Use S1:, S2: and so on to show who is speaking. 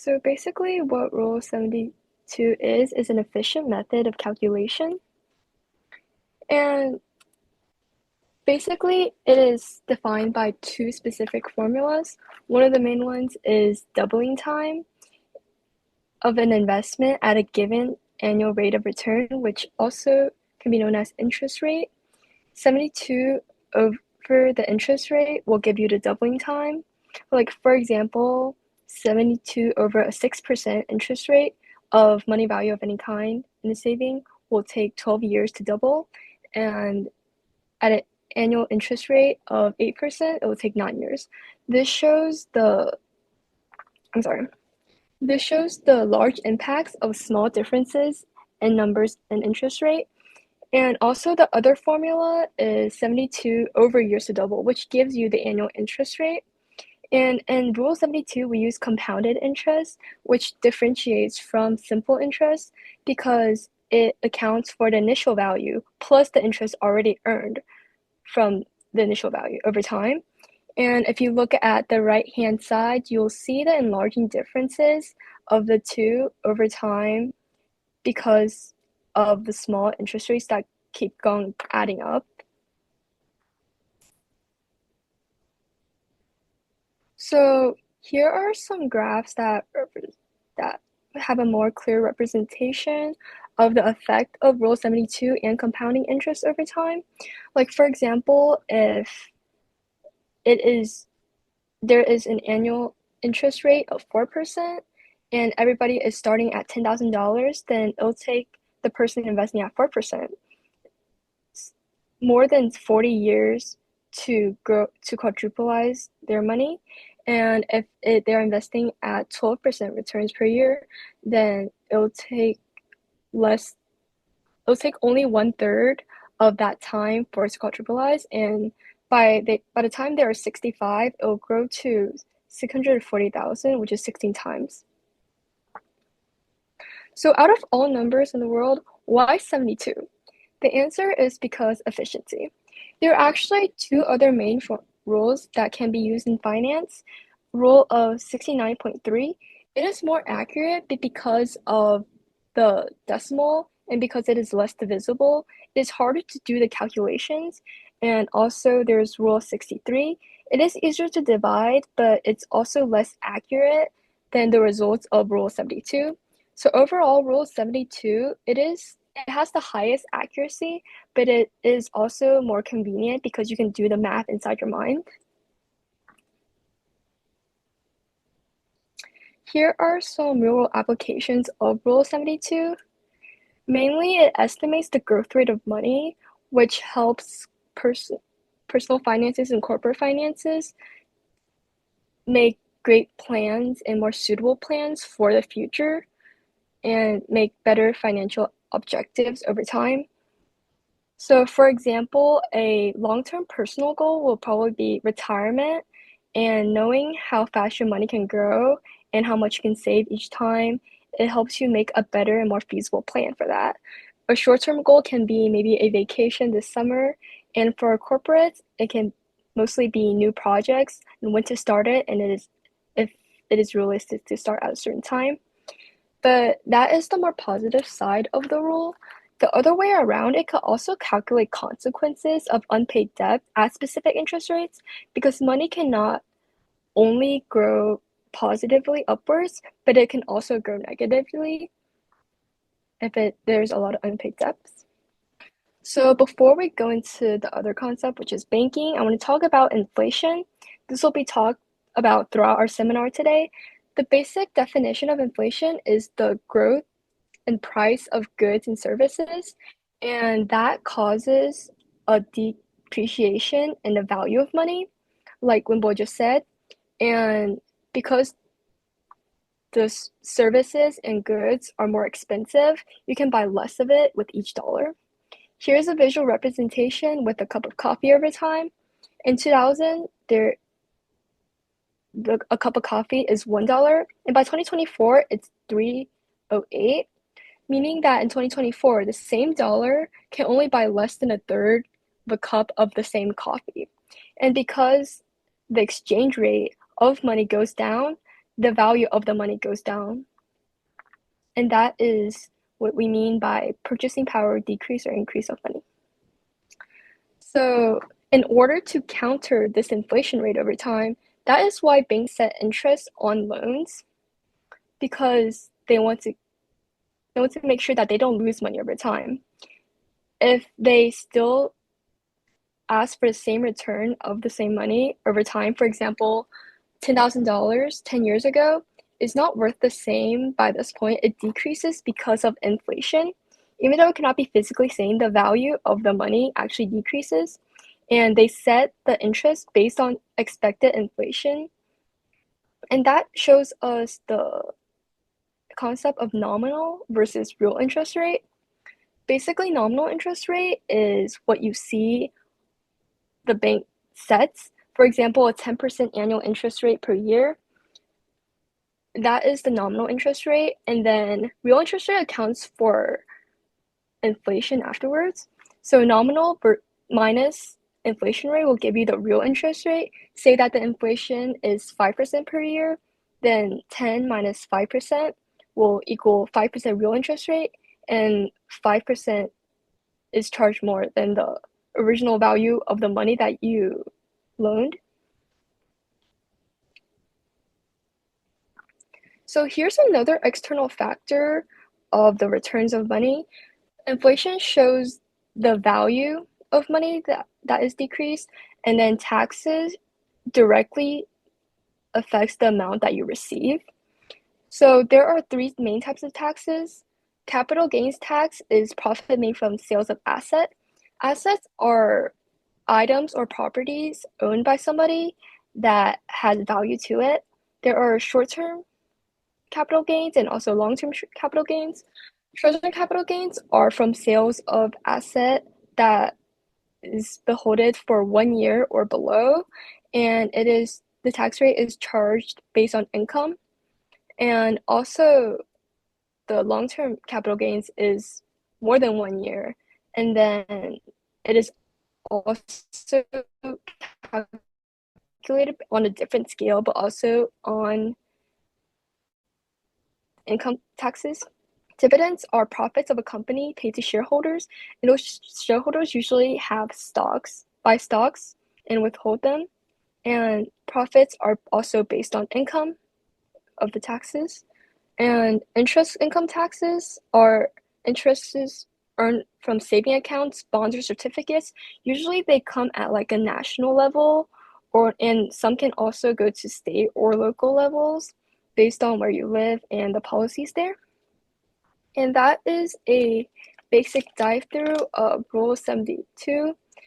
S1: So basically what Rule 72 is an efficient method of calculation. And basically it is defined by two specific formulas. One of the main ones is doubling time of an investment at a given annual rate of return, which also can be known as interest rate. 72 over the interest rate will give you the doubling time. Like, for example, 72 over a 6% interest rate of money value of any kind in a saving will take 12 years to double. And at an annual interest rate of 8%, it will take 9 years. This shows the, I'm sorry, this shows the large impacts of small differences in numbers and interest rate. And also the other formula is 72 over years to double, which gives you the annual interest rate. And in Rule 72, we use compounded interest, which differentiates from simple interest because it accounts for the initial value plus the interest already earned from the initial value over time. And if you look at the right-hand side, you'll see the enlarging differences of the two over time because of the small interest rates that keep going adding up. So here are some graphs that have a more clear representation of the effect of Rule 72 and compounding interest over time. Like, for example, if it is there is an annual interest rate of 4% and everybody is starting at $10,000, then it'll take the person investing at 4% more than 40 years to quadruplize their money. And if they're investing at 12% returns per year, then it'll take only 1/3 of that time for it to quadruplize. And by the time they are 65, it'll grow to 640,000, which is 16 times. So out of all numbers in the world, why 72? The answer is because efficiency. There are actually two other main rules that can be used in finance. Rule of 69.3, it is more accurate because of the decimal and because it is less divisible. It is harder to do the calculations. And also there's Rule 63. It is easier to divide, but it's also less accurate than the results of Rule 72. So overall, Rule 72, it has the highest accuracy, but it is also more convenient because you can do the math inside your mind. Here are some real-world applications of Rule 72. Mainly, it estimates the growth rate of money, which helps personal finances and corporate finances make great plans and more suitable plans for the future and make better financial objectives over time. So, for example, a long-term personal goal will probably be retirement, and knowing how fast your money can grow and how much you can save each time, it helps you make a better and more feasible plan for that. A short-term goal can be maybe a vacation this summer, and for corporates, it can mostly be new projects and when to start it, and if it is realistic to start at a certain time. But that is the more positive side of the rule. The other way around, it could also calculate consequences of unpaid debt at specific interest rates because money cannot only grow positively upwards, but it can also grow negatively if there's a lot of unpaid debts. So before we go into the other concept, which is banking, I want to talk about inflation. This will be talked about throughout our seminar today. The basic definition of inflation is the growth in price of goods and services, and that causes a depreciation in the value of money, like Wimbo just said. And because the services and goods are more expensive, you can buy less of it with each dollar. Here's a visual representation with a cup of coffee over time. In 2000, a cup of coffee is $1, and by 2024, it's 3.08. Meaning that in 2024, the same dollar can only buy less than a third of a cup of the same coffee. And because the exchange rate of money goes down, the value of the money goes down. And that is what we mean by purchasing power decrease or increase of money. So in order to counter this inflation rate over time, that is why banks set interest on loans, because they want to make sure that they don't lose money over time. If they still ask for the same return of the same money over time, for example, $10,000 10 years ago is not worth the same by this point. It decreases because of inflation. Even though it cannot be physically seen, the value of the money actually decreases. And they set the interest based on expected inflation. And that shows us the concept of nominal versus real interest rate. Basically, nominal interest rate is what you see the bank sets. For example, a 10% annual interest rate per year. That is the nominal interest rate. And then real interest rate accounts for inflation afterwards. So nominal minus inflation rate will give you the real interest rate. Say that the inflation is 5% per year, then 10 minus 5% will equal 5% real interest rate, and 5% is charged more than the original value of the money that you loaned. So here's another external factor of the returns of money. Inflation shows the value of money that is decreased, and then taxes directly affects the amount that you receive. So there are three main types of taxes. Capital gains tax is profit made from sales of asset. Assets are items or properties owned by somebody that has value to it. There are short-term capital gains and also long-term capital gains. Short-term capital gains are from sales of asset that is beholden for 1 year or below, and the tax rate is charged based on income. And also the long-term capital gains is more than 1 year, and then it is also calculated on a different scale, but also on income taxes. Dividends are profits of a company paid to shareholders, and those shareholders usually have buy stocks, and withhold them. And profits are also based on income of the taxes. And interest income taxes are interests earned from saving accounts, bonds, or certificates. Usually they come at like a national level, and some can also go to state or local levels based on where you live and the policies there. And that is a basic dive through of Rule 72.